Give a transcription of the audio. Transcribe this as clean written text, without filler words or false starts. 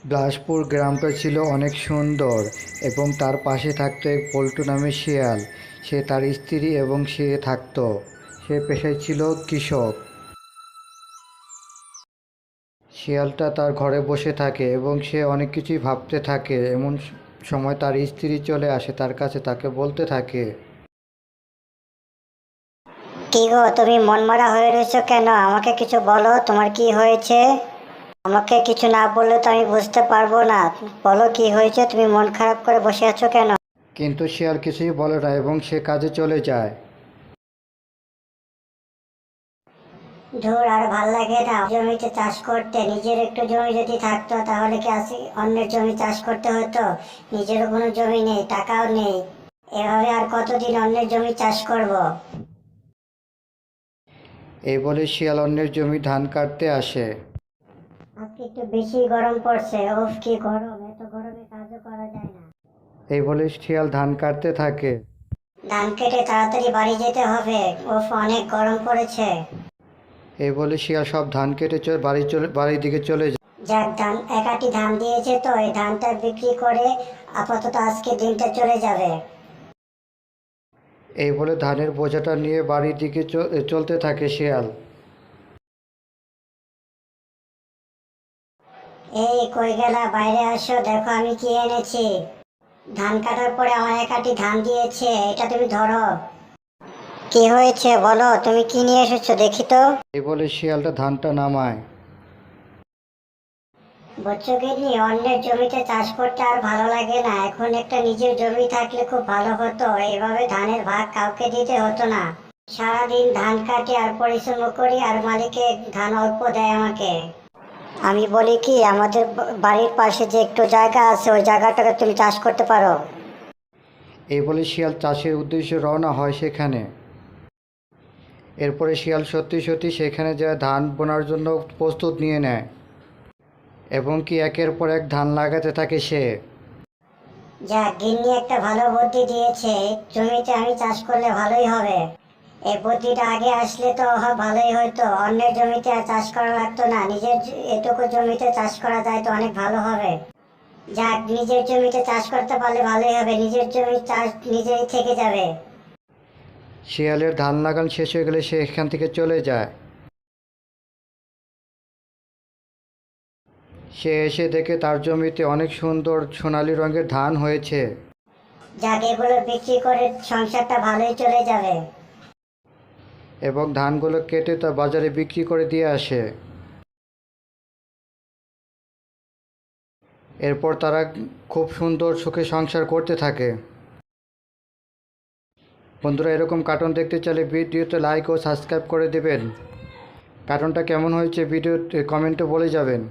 বিলাসপুর গ্রামটা ছিল অনেক সুন্দর এবং তার পাশে থাকতো এক পল্টু নামের শিয়াল। সে তার স্ত্রী এবং সে থাকতো। সে পেশায় ছিল কৃষক। শিয়ালটা তার ঘরে বসে থাকে এবং সে অনেক কিছুই ভাবতে থাকে। এমন সময় তার স্ত্রী চলে আসে তার কাছে, তাকে বলতে থাকে। কি গো, তুমি মনমরা হয়ে রয়েছো কেন? আমাকে কিছু বলো, তোমার কি হয়েছে? আমাকে কিছু না বললে তো আমি বুঝতে পারবো না। বলো, কি হয়েছে? তুমি মন খারাপ করে বসে আছো কেন? কিন্তু শিয়াল কিছুই বলে না এবং সে কাজে চলে যায়। ধুর, আর ভাল লাগে না জমিতে চাষ করতে। নিজের একটু জমি যদি থাকতো তাহলে কি আসি অন্যের জমি চাষ করতে হতো? নিজেরও কোনো জমি নেই, টাকাও নেই। এভাবে আর কতদিন অন্যের জমি চাষ করব? এই বলে শিয়াল অন্যের জমি ধান কাটতে আসে। আজকে একটু বেশি গরম পড়ছে। উফ, কি গরম! এত গরমে কাজও করা যায় না। এই বলে শিয়াল ধান কাটতে থাকে। ধান কেটে তাড়াতাড়ি বাড়ি যেতে হবে। উফ, অনেক গরম পড়েছে। এই বলে শিয়াল সব ধান কেটে বাড়ির দিকে চলে যায়। যাক, ধান একাটি ধান দিয়েছে, তো এই ধানটা বিক্রি করে আপাতত আজকে দিনটা চলে যাবে। এই বলে ধানের বোঝাটা নিয়ে বাড়ির দিকে চলতে থাকে শিয়াল। এই, কই গেলা? বাইরে আসো, দেখো আমি কি এনেছি। ধান কাটার পরে আমার একাটি ধান দিয়েছে, এটা তুমি ধরো। কি হয়েছে বলো, তুমি কি নিয়ে এসেছো দেখি তো। এই বলে শিয়ালটা ধানটা নামায়। বুঝছো গিন্নি, অন্যের জমিতে চাষ করতে আর ভালো লাগে না। এখন একটা নিজের জমি থাকলে খুব ভালো হতো। এভাবে ধানের ভাগ কাউকে দিতে হতো না। সারাদিন ধান কাটি আর পরিশ্রম করি, আর মালিকে ধান অল্প দেয় আমাকে। আমি বলি কি, আমাদের বাড়ির পাশে যে একটু জায়গা আছে, ওই জায়গাটাকে তুমি চাষ করতে পারো। এই বলে শিয়াল চাষের উদ্দেশ্যে রওনা হয় সেখানে। এরপরে শিয়াল সত্যি সত্যি সেখানে যায় ধান বোনার জন্য প্রস্তুত নিয়ে নেয় এবং কি একের পর এক ধান লাগাতে থাকে সে। যাক, গিন্নি একটা ভালো বুদ্ধি দিয়েছে। জমিতে আমি চাষ করলে ভালোই হবে। এই বুদ্ধিটা আগে আসলে তো ভালোই হতো। অন্যের জমিতে আর চাষ করা লাগতো না। নিজের এটুকু জমিতে চাষ করা যায় তো অনেক ভালো হবে। যাক, নিজের জমিতে চাষ করতে পারলে ভালোই হবে। নিজের জমি চাষ নিজেই থেকে যাবে। শিয়ালের ধান লাগান শেষ হয়ে গেলে সে এখান থেকে চলে যায়। সে এসে দেখে তার জমিতে অনেক সুন্দর সোনালী রঙের ধান হয়েছে যাক, এগুলো বিক্রি করে সংসারটা ভালোই চলে যাবে। এবং ধানগুলো কেটে তা বাজারে বিক্রি করে দিয়ে আসে। এরপর তারা খুব সুন্দর সুখে সংসার করতে থাকে। বন্ধুরা, এরকম কার্টুন দেখতে চাইলে ভিডিওতে লাইক ও সাবস্ক্রাইব করে দেবেন। কার্টুনটা কেমন হয়েছে ভিডিও কমেন্টে বলে যাবেন।